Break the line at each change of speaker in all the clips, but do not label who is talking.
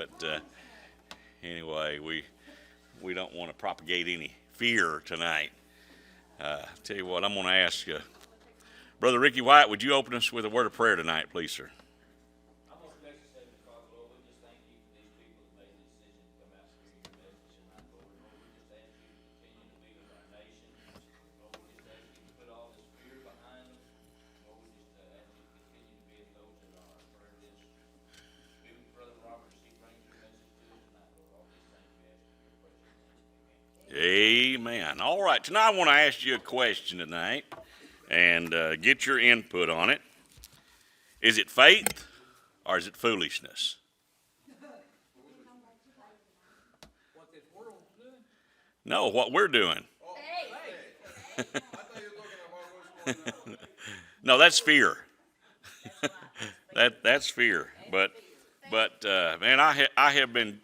But anyway, we don't want to propagate any fear tonight. Tell you what, I'm going to ask Brother Ricky White, would you open us with a word of prayer tonight, please, sir? Amen. All right, tonight I want to ask you a question tonight and get your input on it. Is it faith or is it foolishness? No, what we're doing. No, that's fear. That's fear. But man, I have been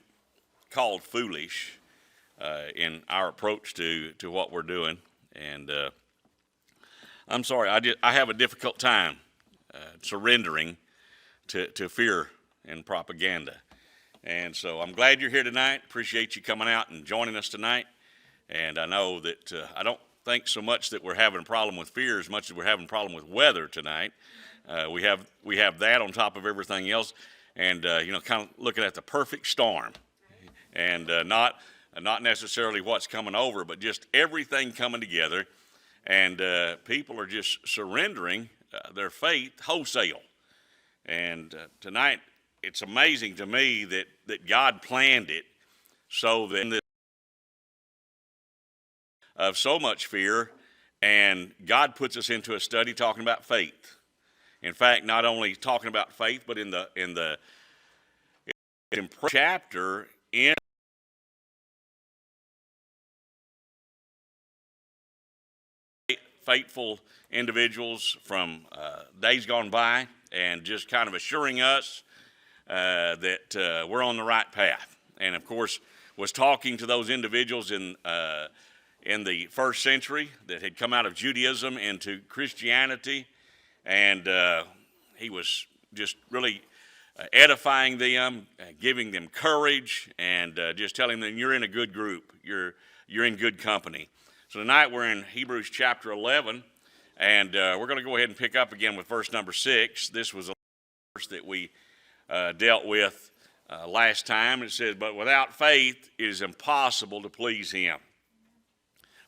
called foolish in our approach to what we're doing, and I'm sorry, I have a difficult time surrendering to fear and propaganda. And so I'm glad you're here tonight. Appreciate you coming out and joining us tonight. And I know that I don't think so much that we're having a problem with fear as much as we're having a problem with weather tonight. We have that on top of everything else, and kind of looking at the perfect storm, and not necessarily what's coming over, but just everything coming together, and people are just surrendering their faith wholesale. And tonight, it's amazing to me that God planned it so that of so much fear, and God puts us into a study talking about faith. In fact, not only talking about faith, but in the chapter in faithful individuals from days gone by, and just kind of assuring us that we're on the right path. And of course, was talking to those individuals in the first century that had come out of Judaism into Christianity, and he was just really edifying them, giving them courage, and just telling them you're in a good group, you're in good company. So tonight we're in Hebrews chapter 11, and we're going to go ahead and pick up again with verse number 6. This was a verse that we dealt with last time. It says, "But without faith it is impossible to please him.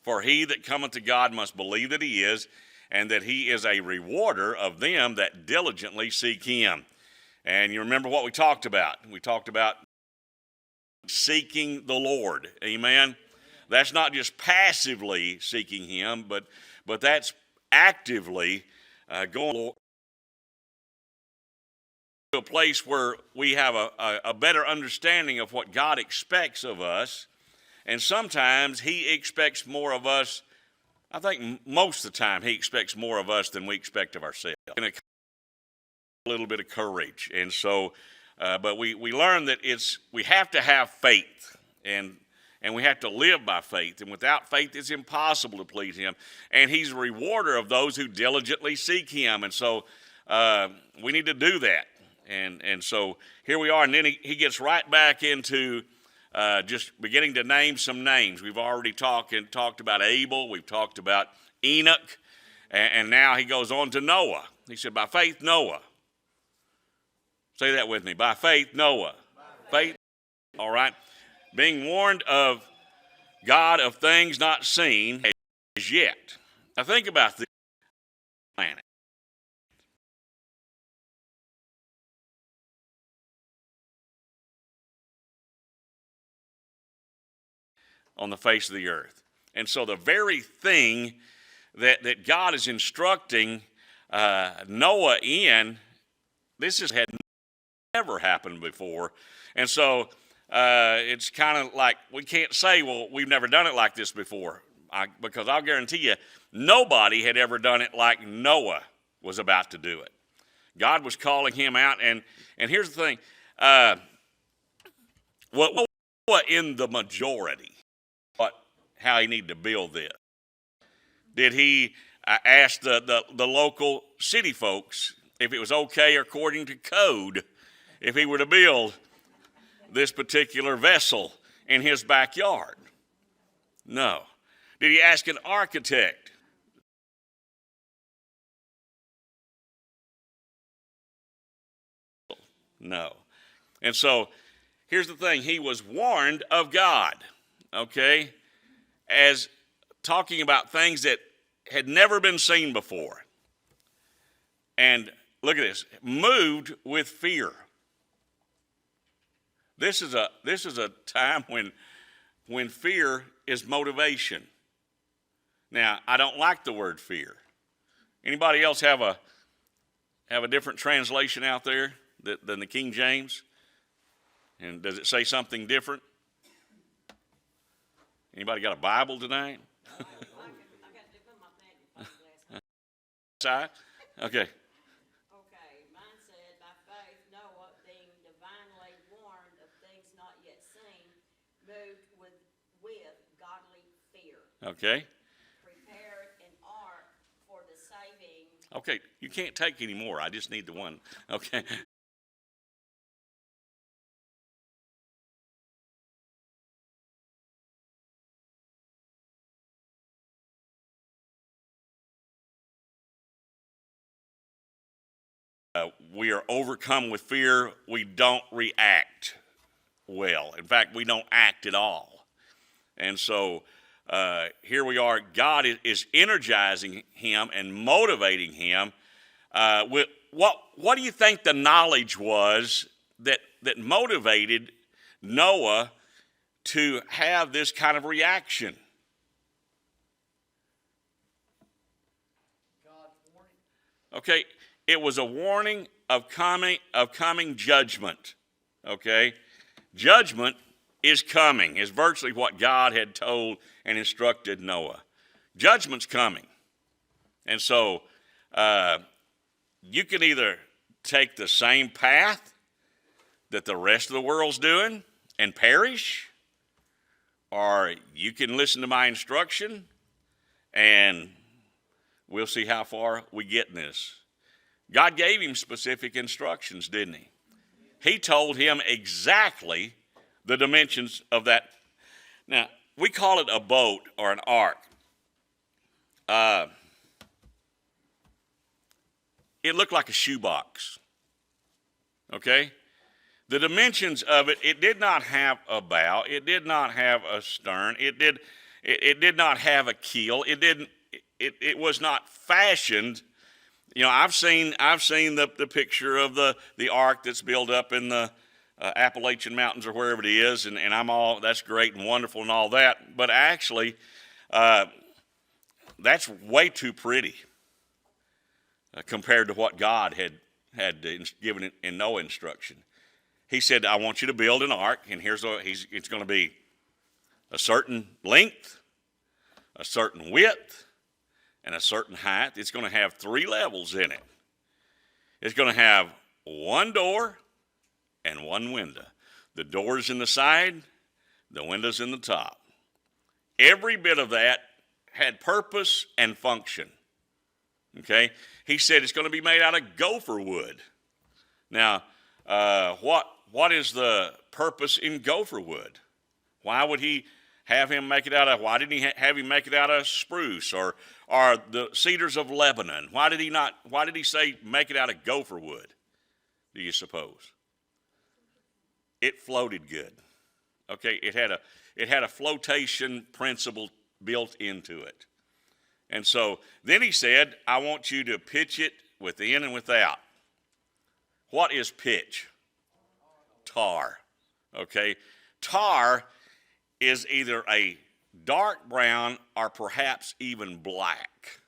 For he that cometh to God must believe that he is, and that he is a rewarder of them that diligently seek him." And you remember what we talked about. We talked about seeking the Lord. Amen. That's not just passively seeking him, but that's actively going to a place where we have a better understanding of what God expects of us. And sometimes he expects more of us. I think most of the time he expects more of us than we expect of ourselves. And a little bit of courage. And so, but we learn that we have to have faith, and we have to live by faith. And without faith, it's impossible to please him. And he's a rewarder of those who diligently seek him. And so we need to do that. And so here we are. And then he gets right back into just beginning to name some names. We've already talked about Abel. We've talked about Enoch. And now he goes on to Noah. He said, by faith, Noah. Say that with me. By faith, Noah. Faith. All right. Being warned of God of things not seen as yet. Now think about this planet. On the face of the earth. And so the very thing that God is instructing Noah in, this had never happened before. And so it's kind of like we can't say, well, we've never done it like this before, because I'll guarantee you nobody had ever done it like Noah was about to do it. God was calling him out, and here's the thing, what in the majority, how he needed to build this? Did he ask the local city folks if it was okay according to code if he were to build this particular vessel in his backyard? No. Did he ask an architect? No. And so here's the thing. He was warned of God, okay, as talking about things that had never been seen before. And look at this, moved with fear. This is a time when fear is motivation. Now, I don't like the word fear. Anybody else have a different translation out there than the King James? And does it say something different? Anybody got a Bible tonight? Okay.
Okay, mine said, by faith, Noah, being divinely warned of things not yet seen, moved with godly fear.
Okay.
Prepared an ark for the saving.
Okay, you can't take any more. I just need the one. Okay. We are overcome with fear. We don't react well. In fact, we don't act at all. And so here we are. God is energizing him and motivating him. With what do you think the knowledge was that motivated Noah to have this kind of reaction?
God's warning.
Okay. It was a warning of coming judgment, okay? Judgment is coming, is virtually what God had told and instructed Noah. Judgment's coming. And so you can either take the same path that the rest of the world's doing and perish, or you can listen to my instruction and we'll see how far we get in this. God gave him specific instructions, didn't he? He told him exactly the dimensions of that. Now, we call it a boat or an ark. It looked like a shoebox, okay? The dimensions of it, it did not have a bow. It did not have a stern. It did not have a keel. It was not fashioned. You know, I've seen the picture of the ark that's built up in the Appalachian Mountains or wherever it is, and I'm all, that's great and wonderful and all that. But actually, that's way too pretty compared to what God had given in Noah instruction. He said, I want you to build an ark, and it's going to be a certain length, a certain width, and a certain height. It's going to have 3 levels in it. It's going to have 1 door and 1 window. The door's in the side, the window's in the top. Every bit of that had purpose and function. Okay? He said it's going to be made out of gopher wood. Now, what is the purpose in gopher wood? Why would he have him make it out of, why didn't he have him make it out of spruce or the cedars of Lebanon? Why did he say make it out of gopher wood, do you suppose? It floated good. Okay, it had a flotation principle built into it. And so then he said, I want you to pitch it within and without. What is pitch? Tar. Okay, tar is either a dark brown or perhaps even black.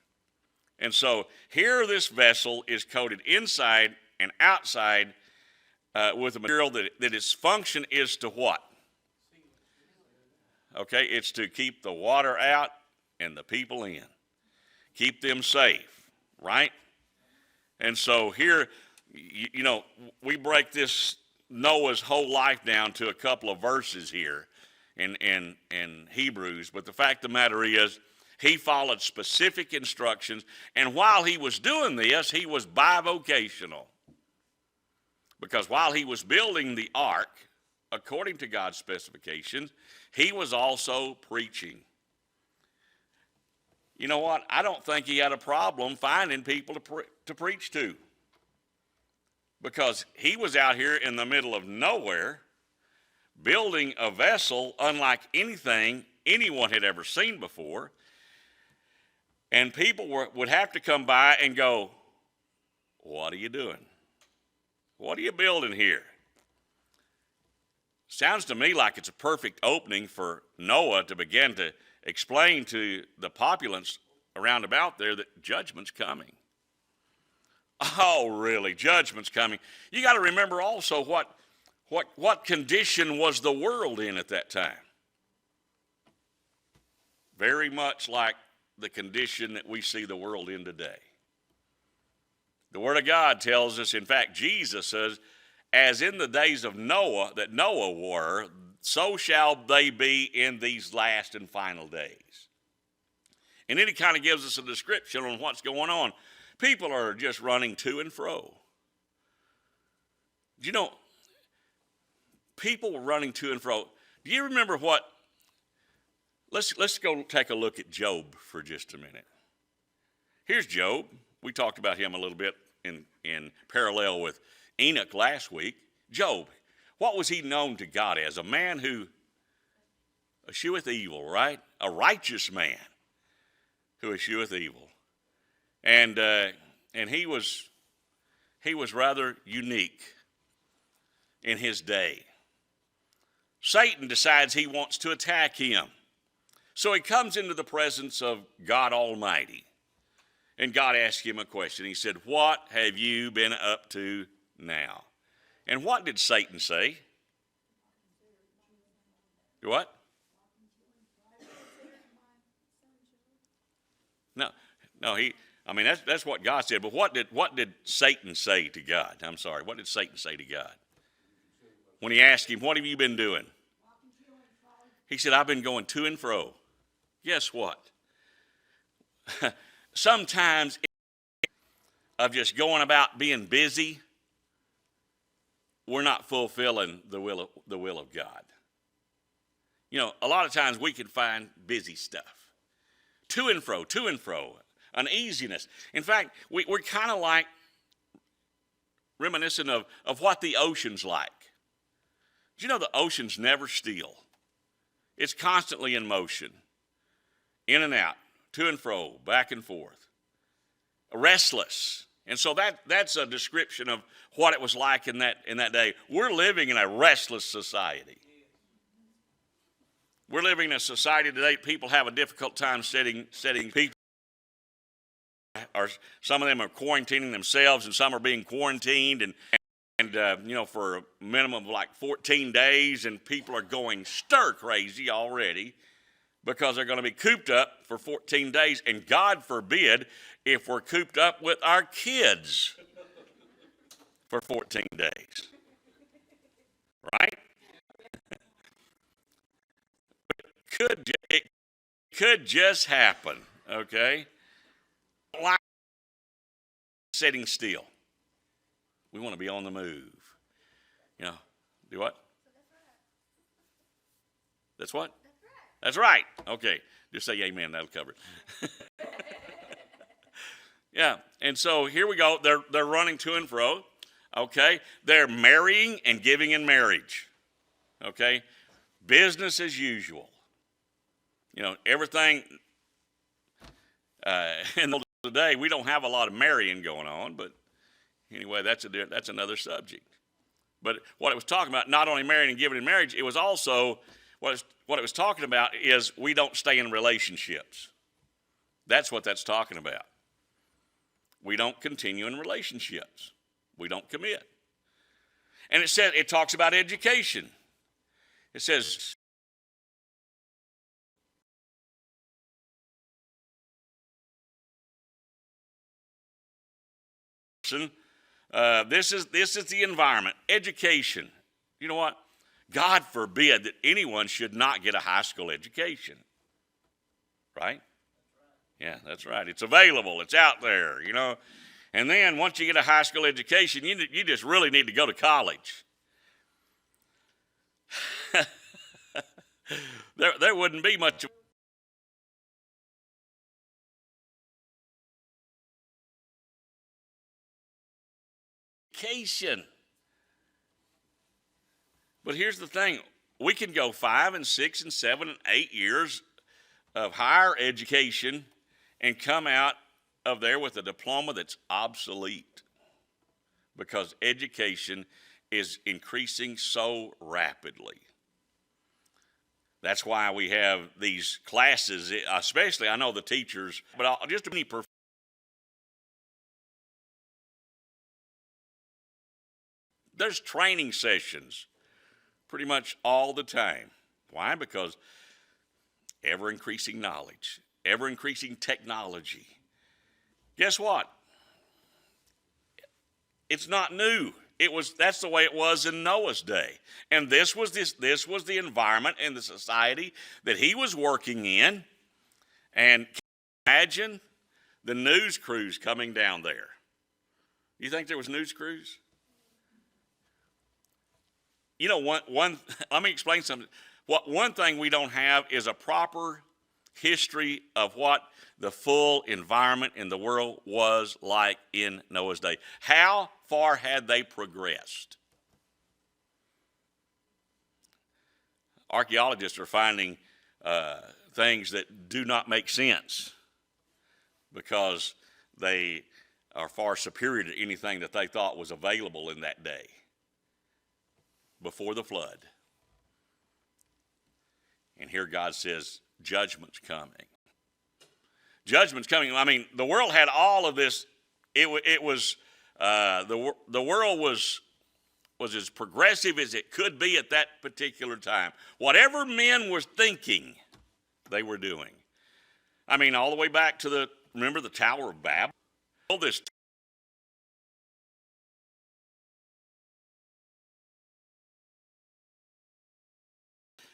And so here this vessel is coated inside and outside with a material that its function is to what? Okay, it's to keep the water out and the people in. Keep them safe, right? And so here, you know, we break this Noah's whole life down to a couple of verses here in Hebrews, but the fact of the matter is he followed specific instructions, and while he was doing this, he was bivocational. Because while he was building the ark according to God's specifications, he was also preaching. You know what? I don't think he had a problem finding people to preach to, because he was out here in the middle of nowhere building a vessel unlike anything anyone had ever seen before. And people would have to come by and go, "What are you doing? What are you building here?" Sounds to me like it's a perfect opening for Noah to begin to explain to the populace around about there that judgment's coming. Oh, really? Judgment's coming. You got to remember also what condition was the world in at that time. Very much like the condition that we see the world in today. The Word of God tells us, in fact, Jesus says, as in the days of Noah, that Noah were, so shall they be in these last and final days. And then he kind of gives us a description on what's going on. People are just running to and fro. Do you know, people were running to and fro. Do you remember what? Let's go take a look at Job for just a minute. Here's Job. We talked about him a little bit in parallel with Enoch last week. Job, what was he known to God as? A man who escheweth evil, right? A righteous man who escheweth evil. And he was rather unique in his day. Satan decides he wants to attack him. So he comes into the presence of God Almighty. And God asked him a question. He said, "What have you been up to now?" And what did Satan say? What? No, that's what God said. But what did Satan say to God? I'm sorry. What did Satan say to God? When he asked him, "What have you been doing?" He said, "I've been going to and fro." Guess what? Sometimes of just going about being busy, we're not fulfilling the will of God. You know, a lot of times we can find busy stuff. To and fro, uneasiness. In fact, we're kind of like reminiscent of what the ocean's like. Do you know the ocean's never still? It's constantly in motion, in and out, to and fro, back and forth, restless. And so that's a description of what it was like in that day. We're living in a restless society. We're living in a society today, people have a difficult time setting people. Or some of them are quarantining themselves, and some are being quarantined, and for a minimum of like 14 days, and people are going stir crazy already because they're going to be cooped up for 14 days, and God forbid if we're cooped up with our kids for 14 days. Right? It could just happen, okay? Like sitting still. We want to be on the move. You know, do what? That's what? That's right. Okay. Just say amen. That'll cover it. Yeah. And so here we go. They're running to and fro. Okay. They're marrying and giving in marriage. Okay. Business as usual. You know, everything. And today we don't have a lot of marrying going on, but anyway, that's another subject. But what it was talking about, not only marrying and giving in marriage, it was also what it was talking about is we don't stay in relationships. That's what that's talking about. We don't continue in relationships. We don't commit. And it talks about education. It says, this is the environment, education. You know what? God forbid that anyone should not get a high school education. Right? Yeah, that's right. It's available. It's out there, you know. And then once you get a high school education, you just really need to go to college. there wouldn't be much education. But here's the thing. We can go 5 and 6 and 7 and 8 years of higher education and come out of there with a diploma that's obsolete because education is increasing so rapidly. That's why we have these classes, especially I know the teachers, but just any there's training sessions pretty much all the time. Why? Because ever increasing knowledge, ever increasing technology. Guess what? It's not new. That's the way it was in Noah's day. And this was the environment and the society that he was working in. And imagine the news crews coming down there. You think there was news crews? You know, one let me explain something. One thing we don't have is a proper history of what the full environment in the world was like in Noah's day. How far had they progressed? Archaeologists are finding things that do not make sense because they are far superior to anything that they thought was available in that day before the flood. And here God says, judgment's coming. Judgment's coming. I mean, the world had all of this. The world was as progressive as it could be at that particular time. Whatever men were thinking, they were doing. I mean, all the way back to remember the Tower of Babel? All this.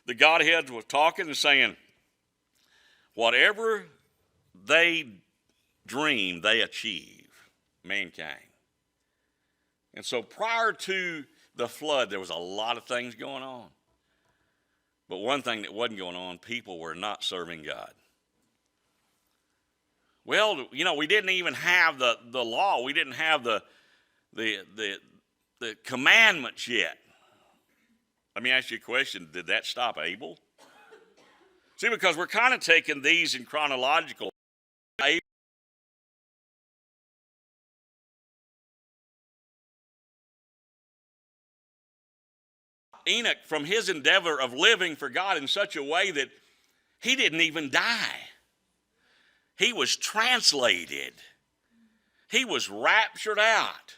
The Godhead was talking and saying, whatever they dream, they achieve, mankind. And so prior to the flood, there was a lot of things going on. But one thing that wasn't going on, people were not serving God. Well, you know, we didn't even have the law. We didn't have the commandments yet. Let me ask you a question. Did that stop Abel? See, because we're kind of taking these in chronological. Enoch, from his endeavor of living for God in such a way that he didn't even die. He was translated. He was raptured out.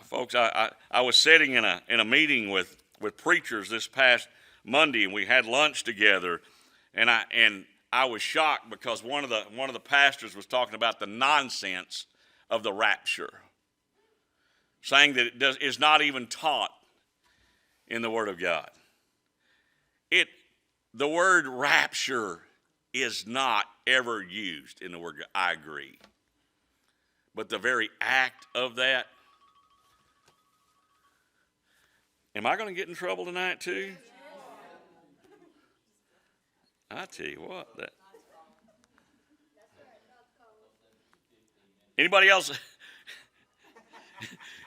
Folks, I was sitting in a meeting with preachers this past Monday, and we had lunch together, and I was shocked because one of the pastors was talking about the nonsense of the rapture, saying that it is not even taught in the Word of God. The word rapture is not ever used in the Word of God. I agree. But the very act of that. Am I going to get in trouble tonight too? I tell you what. Anybody else?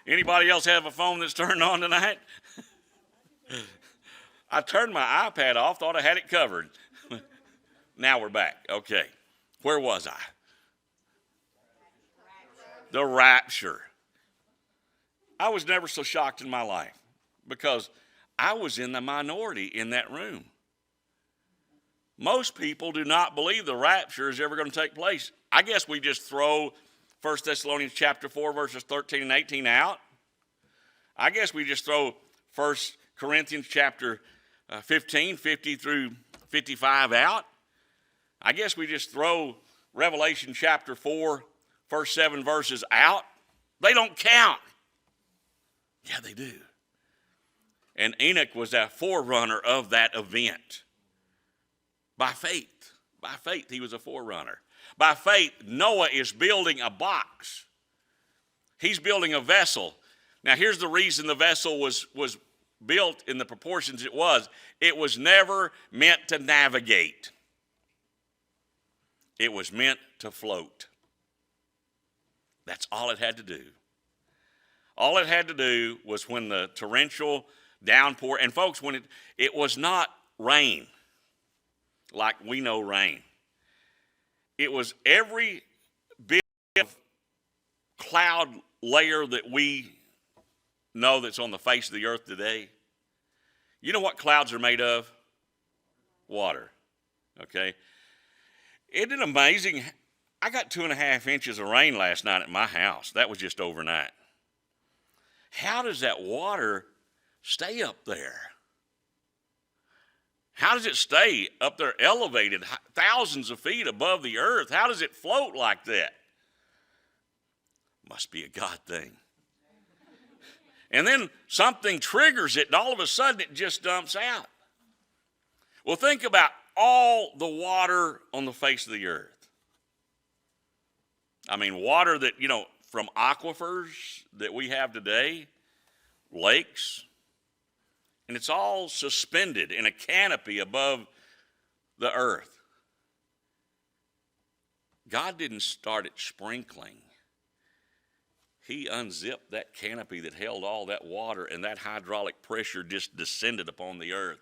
Anybody else have a phone that's turned on tonight? I turned my iPad off, thought I had it covered. Now we're back. Okay. Where was I? The rapture. I was never so shocked in my life because I was in the minority in that room. Most people do not believe the rapture is ever going to take place. I guess we just throw 1 Thessalonians chapter 4, verses 13 and 18 out. I guess we just throw 1 Corinthians chapter 15, 50 through 55 out. I guess we just throw Revelation chapter 4, first 7 verses out. They don't count. Yeah, they do. And Enoch was a forerunner of that event. By faith. By faith, he was a forerunner. By faith, Noah is building a box. He's building a vessel. Now, here's the reason the vessel was built in the proportions it was never meant to navigate. It was meant to float. That's all it had to do. All it had to do was when the torrential downpour, and folks, when it was not rain like we know rain. It was every bit of cloud layer that we know that's on the face of the earth today. You know what clouds are made of? Water. Okay? Isn't it amazing? I got 2.5 inches of rain last night at my house. That was just overnight. How does that water stay up there? How does it stay up there elevated thousands of feet above the earth? How does it float like that? Must be a God thing. And then something triggers it, and all of a sudden it just dumps out. Well, think about all the water on the face of the earth. I mean, water that, from aquifers that we have today, lakes, and it's all suspended in a canopy above the earth. God didn't start it sprinkling. He unzipped that canopy that held all that water, and that hydraulic pressure just descended upon the earth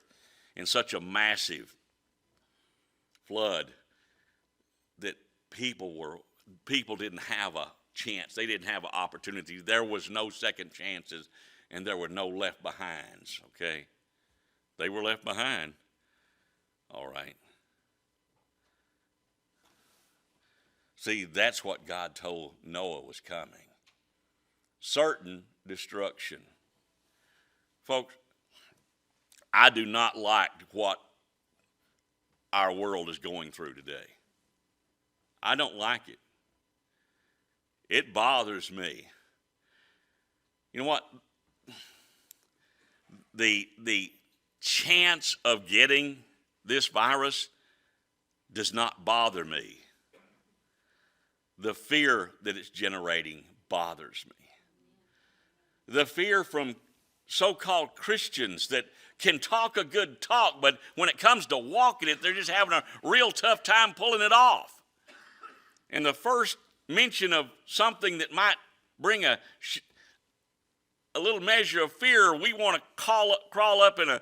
in such a massive flood that people didn't have a chance. They didn't have an opportunity. There was no second chances, and there were no left behinds, okay? They were left behind. All right. See, that's what God told Noah was coming. Certain destruction. Folks, I do not like what our world is going through today. I don't like it. It bothers me. You know what? The chance of getting this virus does not bother me. The fear that it's generating bothers me. The fear from so-called Christians that can talk a good talk, but when it comes to walking it, they're just having a real tough time pulling it off. And the first mention of something that might bring a little measure of fear, we want to crawl up in a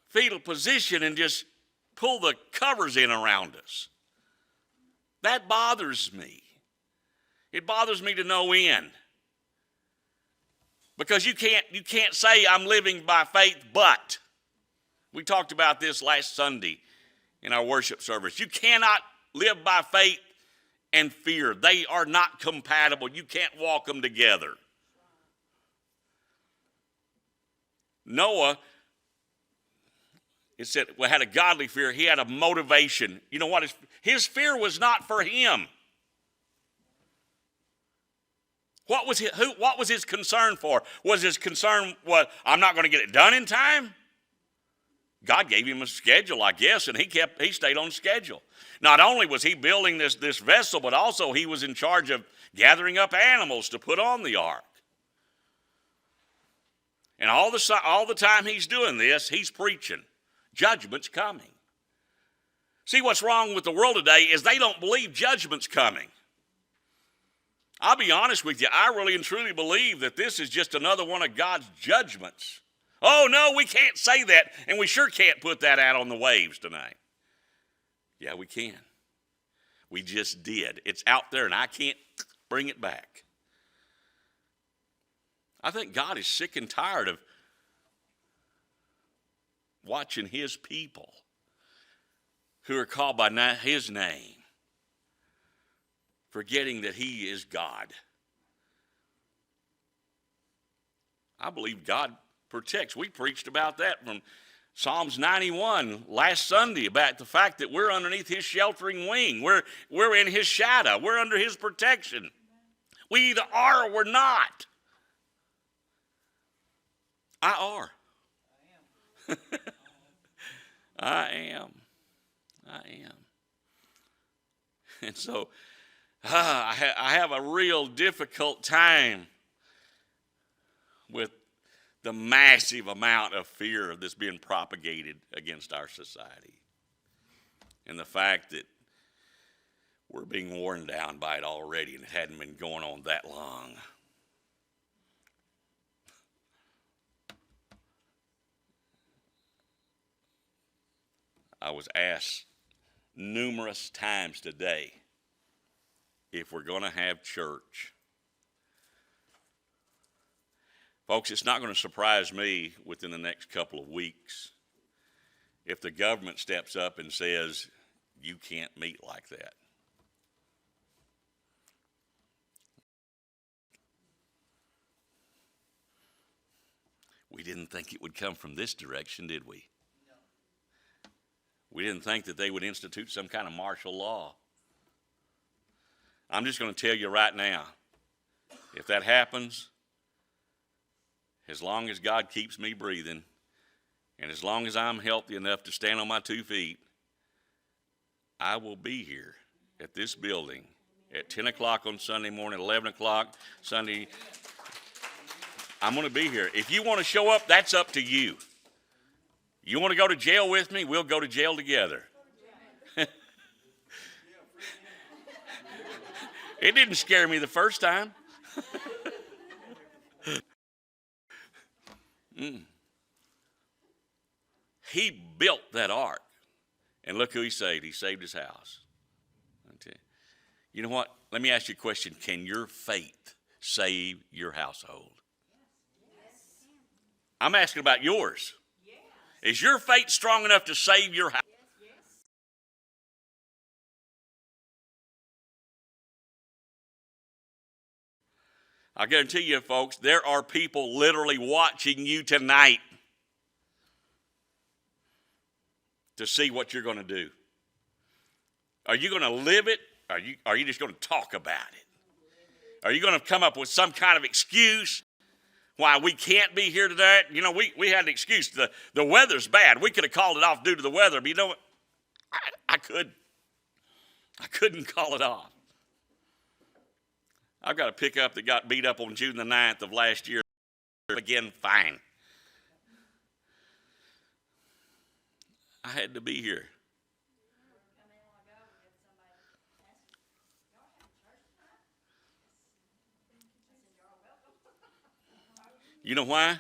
fetal position and just pull the covers in around us. That bothers me. It bothers me to no end. Because you can't say I'm living by faith, but we talked about this last Sunday in our worship service. You cannot live by faith and fear. They are not compatible. You can't walk them together. Noah, it said, had a godly fear. He had a motivation. You know what? His fear was not for him. What was his concern for? Was his concern, I'm not going to get it done in time? God gave him a schedule, I guess, and he stayed on schedule. Not only was he building this vessel, but also he was in charge of gathering up animals to put on the ark. And all the time he's doing this, he's preaching. Judgment's coming. See, what's wrong with the world today is they don't believe judgment's coming. I'll be honest with you, I really and truly believe that this is just another one of God's judgments. Oh, no, we can't say that, and we sure can't put that out on the waves tonight. Yeah, we can. We just did. It's out there, and I can't bring it back. I think God is sick and tired of watching his people who are called by his name, forgetting that he is God. I believe God protects. We preached about that from Psalms 91 last Sunday about the fact that we're underneath his sheltering wing. We're in his shadow. We're under his protection. We either are or we're not. I are. I am. And so I have a real difficult time with the massive amount of fear that's being propagated against our society. And the fact that we're being worn down by it already, and it hadn't been going on that long. I was asked numerous times today if we're going to have church. Folks, it's not going to surprise me within the next couple of weeks if the government steps up and says, you can't meet like that. We didn't think it would come from this direction, did we? We didn't think that they would institute some kind of martial law. I'm just going to tell you right now, if that happens, as long as God keeps me breathing, and as long as I'm healthy enough to stand on my 2 feet, I will be here at this building at 10 o'clock on Sunday morning, 11 o'clock Sunday. I'm going to be here. If you want to show up, that's up to you. You want to go to jail with me? We'll go to jail together. It didn't scare me the first time. He built that ark. And look who he saved. He saved his house. You know what? Let me ask you a question. Can your faith save your household? I'm asking about yours. Is your faith strong enough to save your house? I guarantee you, folks, there are people literally watching you tonight to see what you're going to do. Are you going to live it? Are you just going to talk about it? Are you going to come up with some kind of excuse why we can't be here today? You know, we had an excuse. The weather's bad. We could have called it off due to the weather, but you know what? I couldn't call it off. I've got a pickup that got beat up on June the 9th of last year. Again, fine. I had to be here. You know why?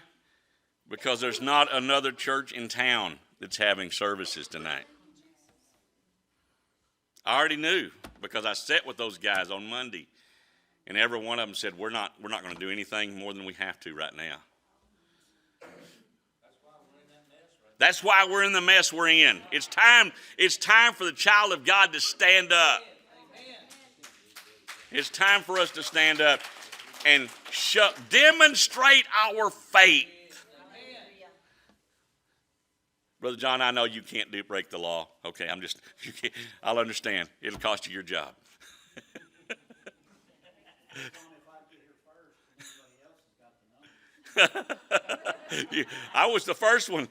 Because there's not another church in town that's having services tonight. I already knew because I sat with those guys on Monday, and every one of them said, we're not going to do anything more than we have to right now. That's why we're in the mess we're in. It's time for the child of God to stand up. It's time for us to stand up and demonstrate our faith. Brother John, I know you can't break the law. Okay, I'll understand. It'll cost you your job. I was the first one.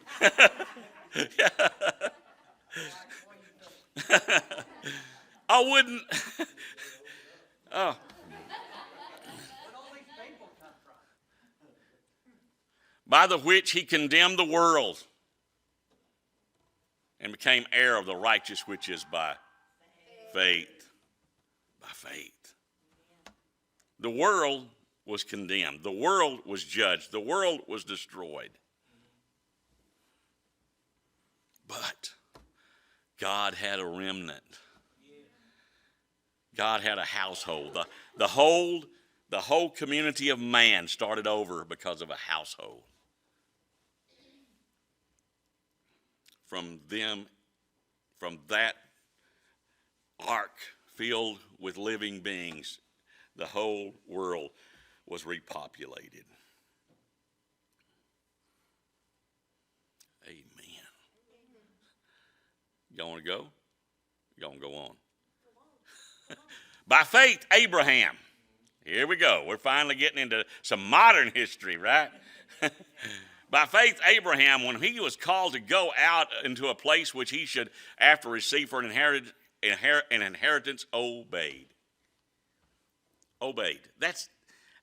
I wouldn't. Oh. By the which he condemned the world and became heir of the righteous which is by faith. By faith. The world was condemned. The world was judged. The world was destroyed. But God had a remnant. God had a household. The whole community of man started over because of a household. From that ark filled with living beings, the whole world was repopulated. Amen. You want to go? You want to go on? By faith, Abraham. Here we go. We're finally getting into some modern history, right? By faith, Abraham, when he was called to go out into a place which he should after receive for an inheritance, obeyed. Obeyed.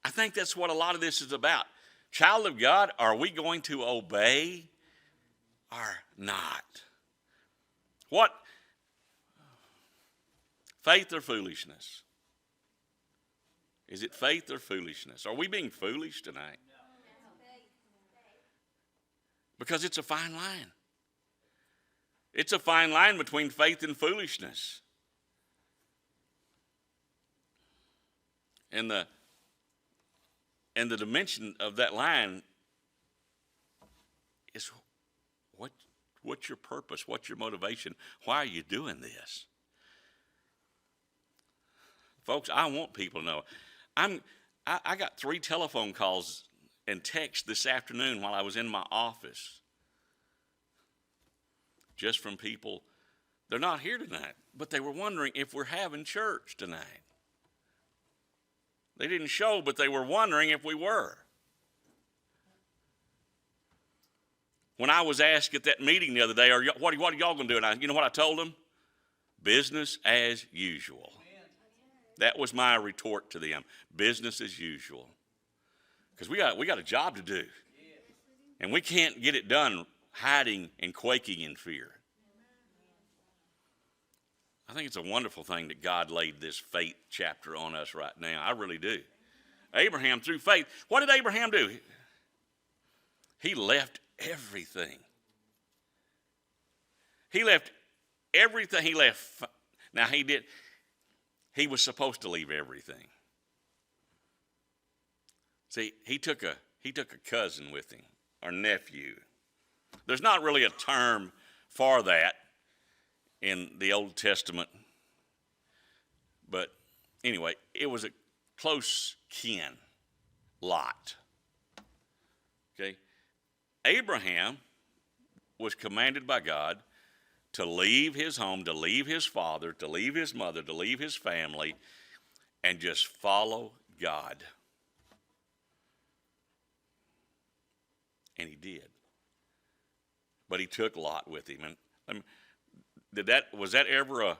I think that's what a lot of this is about. Child of God, are we going to obey or not? What? Faith or foolishness? Is it faith or foolishness? Are we being foolish tonight? Because it's a fine line. It's a fine line between faith and foolishness. And the dimension of that line is what's your purpose? What's your motivation? Why are you doing this? Folks, I want people to know. I got 3 telephone calls and texts this afternoon while I was in my office. Just from people, they're not here tonight, but they were wondering if we're having church tonight. They didn't show, but they were wondering if we were. When I was asked at that meeting the other day, what are y'all going to do? And you know what I told them? Business as usual. That was my retort to them. Business as usual. Because we got a job to do. And we can't get it done hiding and quaking in fear. I think it's a wonderful thing that God laid this faith chapter on us right now. I really do. Abraham, through faith, what did Abraham do? He left everything. He left everything. Now he was supposed to leave everything. See, he took a cousin with him, or nephew. There's not really a term for that in the Old Testament. But anyway, it was a close kin, Lot. Okay? Abraham was commanded by God to leave his home, to leave his father, to leave his mother, to leave his family, and just follow God. And he did. But he took Lot with him. And was that ever a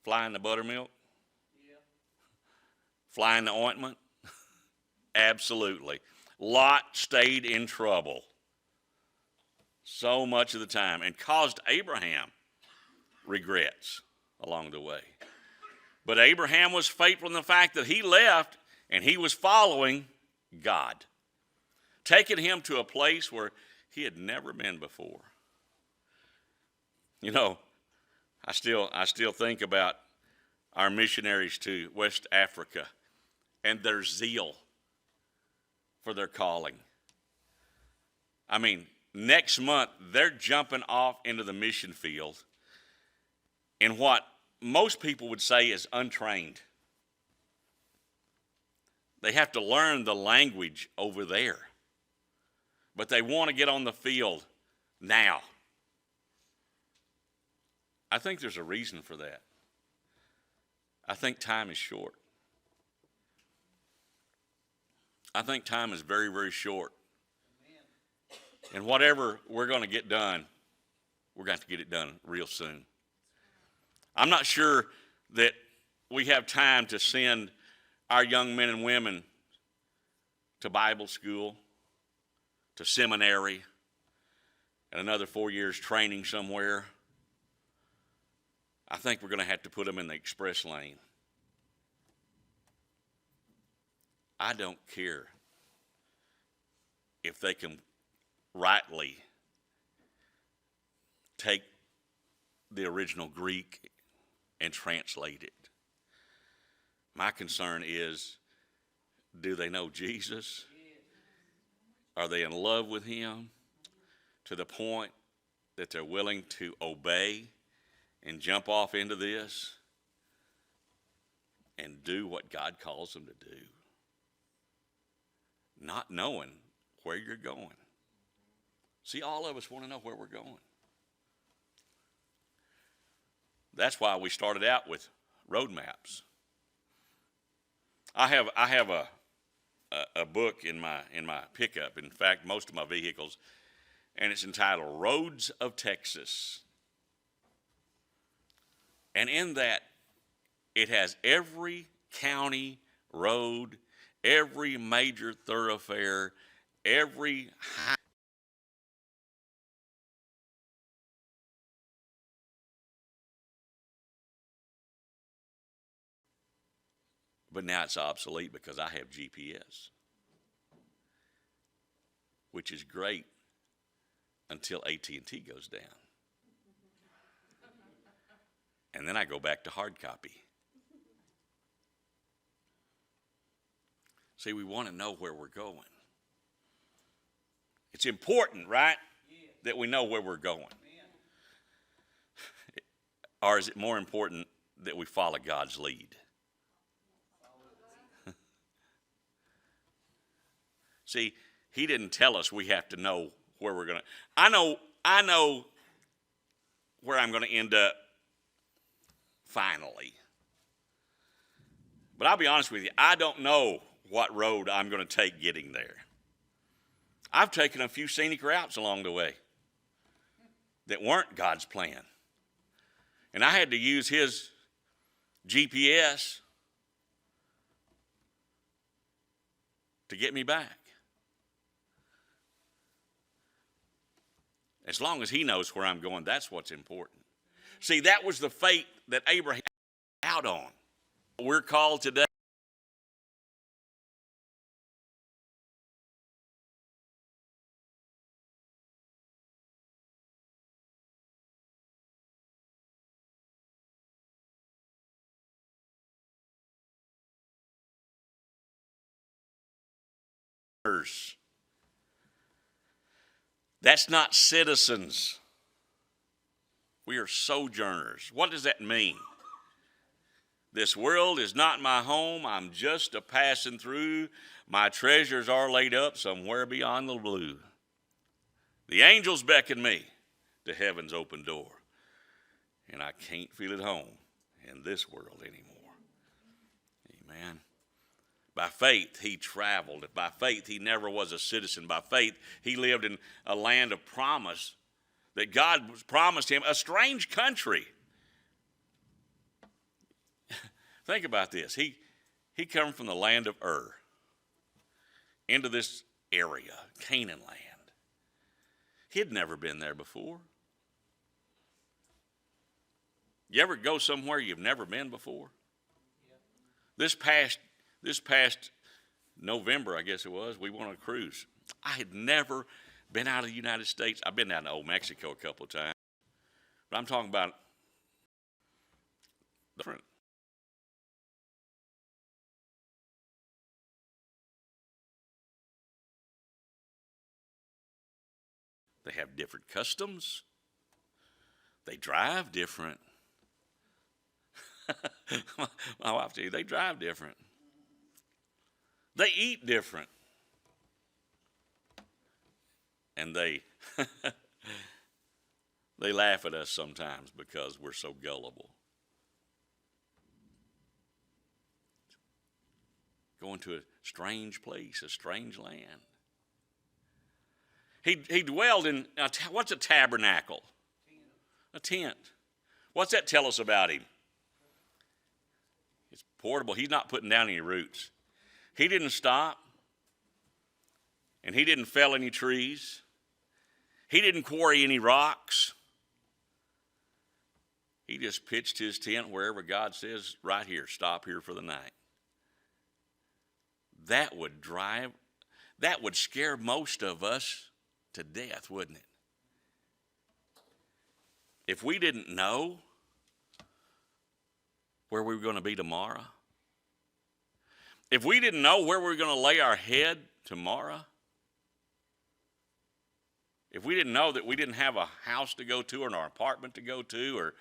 fly in the buttermilk? Yeah. Fly in the ointment? Absolutely. Lot stayed in trouble so much of the time and caused Abraham regrets along the way. But Abraham was faithful in the fact that he left and he was following God, taking him to a place where he had never been before. You know, I still think about our missionaries to West Africa and their zeal for their calling. I mean, next month they're jumping off into the mission field in what most people would say is untrained. They have to learn the language over there, but they want to get on the field now. I think there's a reason for that. I think time is short. I think time is very, very short. And whatever we're going to get done, we're going to have to get it done real soon. I'm not sure that we have time to send our young men and women to Bible school, to seminary, and another 4 years training somewhere. I think we're going to have to put them in the express lane. I don't care if they can rightly take the original Greek and translate it. My concern is, do they know Jesus? Are they in love with him to the point that they're willing to obey and jump off into this and do what God calls them to do, not knowing where you're going? See, all of us want to know where we're going. That's why we started out with road maps. I have a book in my pickup. In fact, most of my vehicles, and it's entitled Roads of Texas. And in that, it has every county road every major thoroughfare, every high. But now it's obsolete because I have GPS, which is great until AT&T goes down. And then I go back to hard copy. See, we want to know where we're going. It's important, right, that we know where we're going. Or is it more important that we follow God's lead? See, he didn't tell us we have to know where we're going to. I know where I'm going to end up finally. But I'll be honest with you, I don't know what road I'm going to take getting there. I've taken a few scenic routes along the way that weren't God's plan. And I had to use his GPS to get me back. As long as he knows where I'm going, that's what's important. See, that was the faith that Abraham out on. We're called today. That's not citizens. We are sojourners. What does that mean? This world is not my home. I'm just a passing through. My treasures are laid up somewhere beyond the blue. The angels beckon me to heaven's open door, and I can't feel at home in this world anymore. Amen. By faith, he traveled. By faith, he never was a citizen. By faith, he lived in a land of promise that God promised him, a strange country. Think about this. He come from the land of Ur into this area, Canaan land. He'd never been there before. You ever go somewhere you've never been before? This past November, I guess it was, we went on a cruise. I had never been out of the United States. I've been down to Old Mexico a couple of times. But I'm talking about different. They have different customs. They drive different. My wife tell you, they drive different. They eat different. And they laugh at us sometimes because we're so gullible. Going to a strange place, a strange land. He dwelled in, what's a tabernacle? A tent. What's that tell us about him? It's portable. He's not putting down any roots. He didn't stop. And he didn't fell any trees. He didn't quarry any rocks. He just pitched his tent wherever God says, right here, stop here for the night. That would scare most of us to death, wouldn't it? If we didn't know where we were going to be tomorrow, if we didn't know where we were going to lay our head tomorrow, if we didn't know that we didn't have a house to go to or an apartment to go to or